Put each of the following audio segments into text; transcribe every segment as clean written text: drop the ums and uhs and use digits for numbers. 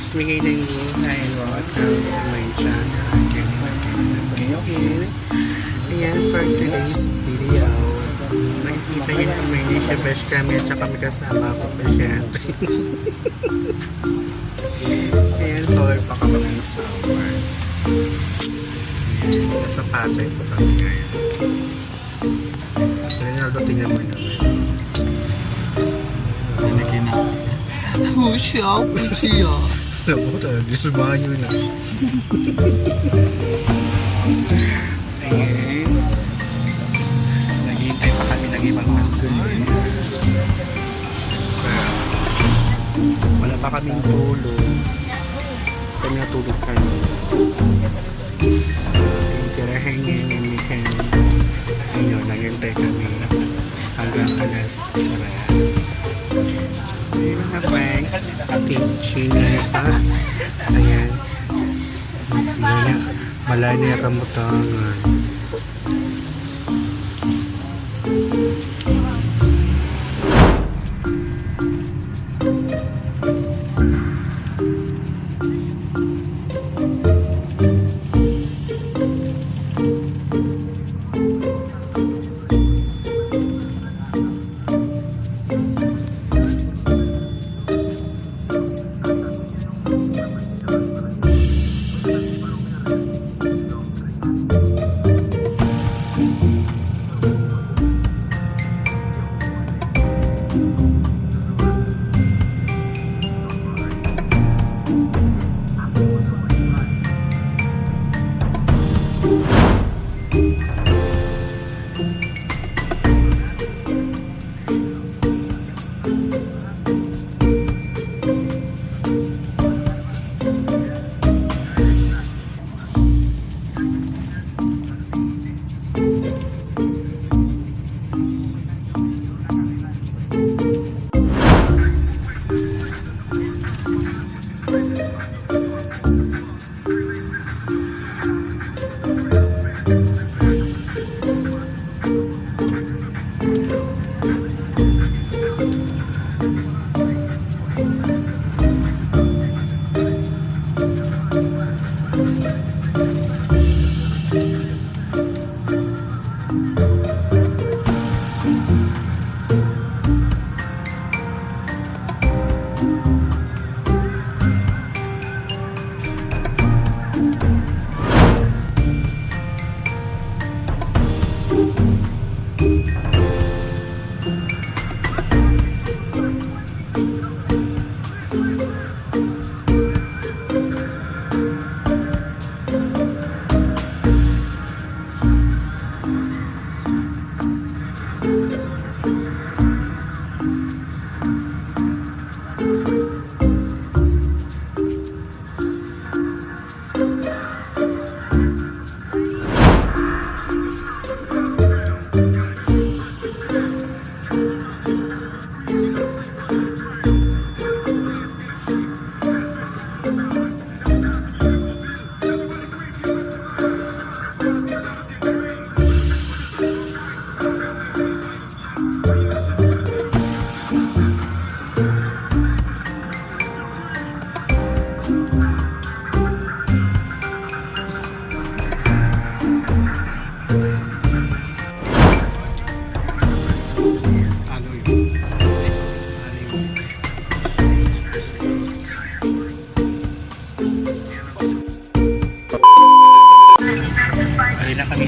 Smigay ng buhay. Welcome to my channel. Okay. Ayan, for today's video. Nakikita nyo naman ni Shabesh kami at saka may kasama ako pa syempre. Ayan, power pa kami ng Samar. Ayan, nasa Pasay po kami ngayon. So, Ronaldo, tingnan mo naman. Nilagyan na. Pusya. Naku, talaga, sumahan nyo na. Ayan. Naghihintay pa kami ng ibang customers. Wala pa kaming tulog. Kami natulog kami. So, tirahin niya yung weekend. Ayun, naghihintay kami hanggang alas 3. So, yun mga friends. Stitching na pa. Ayan. Malay niya kamutangan.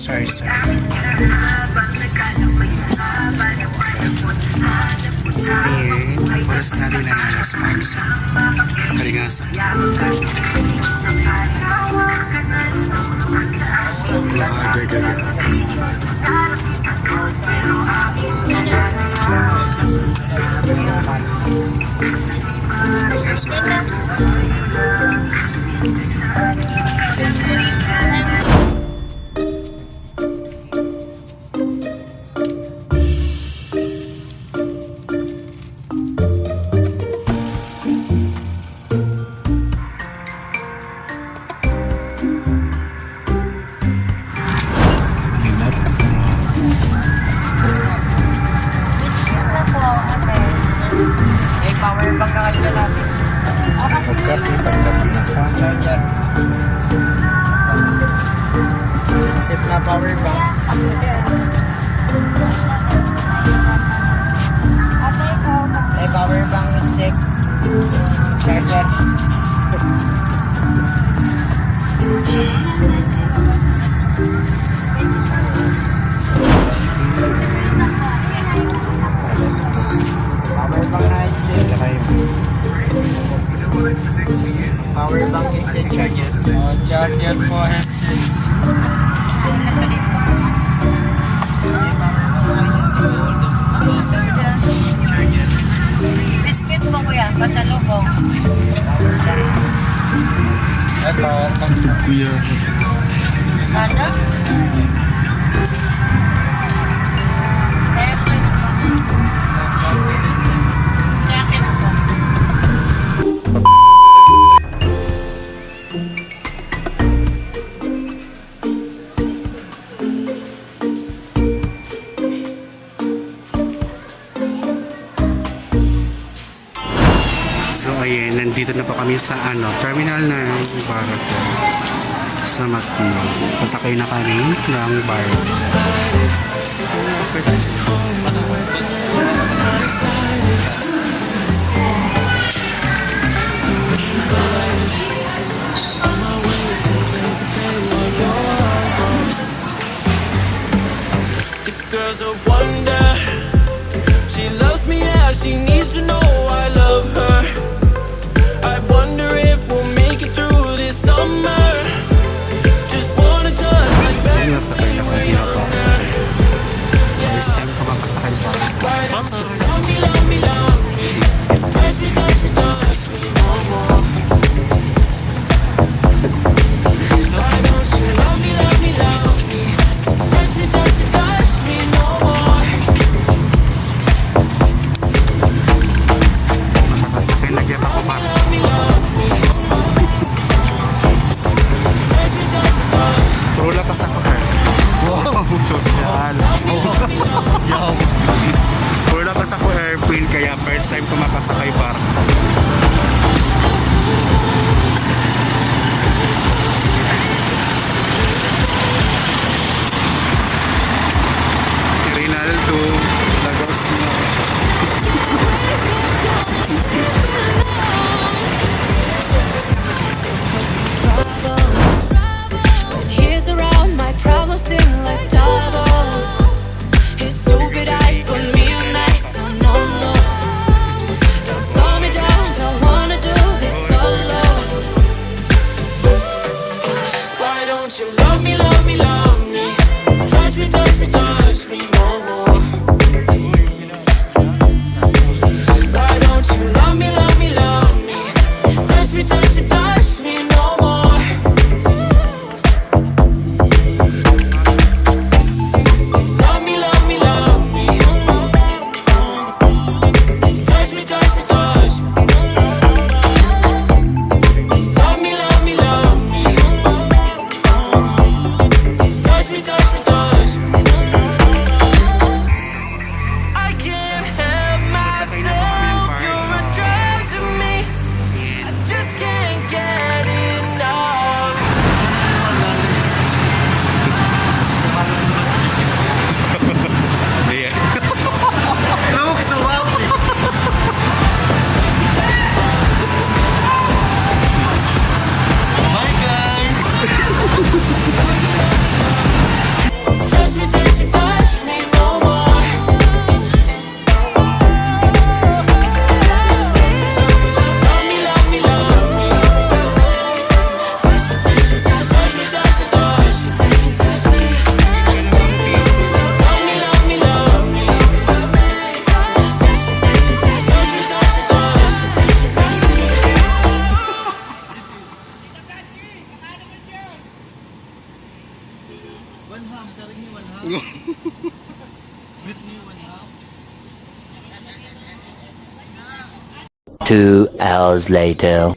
Sarsa. So, ayan. Oras natin ang alas 11. Kaligasa. Power bank na kanila natin. Pagkapi na ka. Set na power bank. May power bank with set. Charger. Power bank na headset. Power bank headset charger. Charger po headset. Biscuit po kuya, pasalubong. Ito. Kuya. Ganda? Kaya po yun po. Kaya akin po. So ayan, nandito na po kami sa terminal na para po sa Matno. Pasakay na kami ng bar. This girl's a wonder. She loves me, yeah, she needs to know I love her. I wonder if we'll make it through this summer. Just wanna touch my back. Ayun, nasakay na kami na po. First time ko makasakay pa. Love me, love me, love me. Touch me, touch me, touch me no more. Why don't you love me, love me, love me? Touch me, touch me, touch me no more. Makasakay na gyud ako ba? Love me, love me. Touch me, touch me, touch me. Puro pa sa car. Wow! Yan. Yo. Puro pa sa ko airplane kaya first time ko makasakay par. Rinaldo, Lagos na. When he's around, my problems seem like double. His stupid eyes put me on ice, so no more. Don't slow me down, don't wanna do this solo. Why don't you love me, love me, love me? Touch me, touch me, touch me no more. Why don't you love me, love me, love me? Touch me, touch me, touch me no more. Love me, love me, love me. Touch me, touch me, touch me. Love me, love me, love me. Touch me, touch me, touch me. I can't help myself. You're a drug to me. I just can't get enough. Ayan. Look, so happy. Bye guys. Touch me, touch me, touch me no more. Love me, love me, love me. Touch me, touch me, touch me, touch me, touch me, touch me, touch me. Love me, love me, love me. Touch me, touch me, touch me, touch me, touch me, touch me. One half, taring niyo one half. Meet me one half. 2 hours later.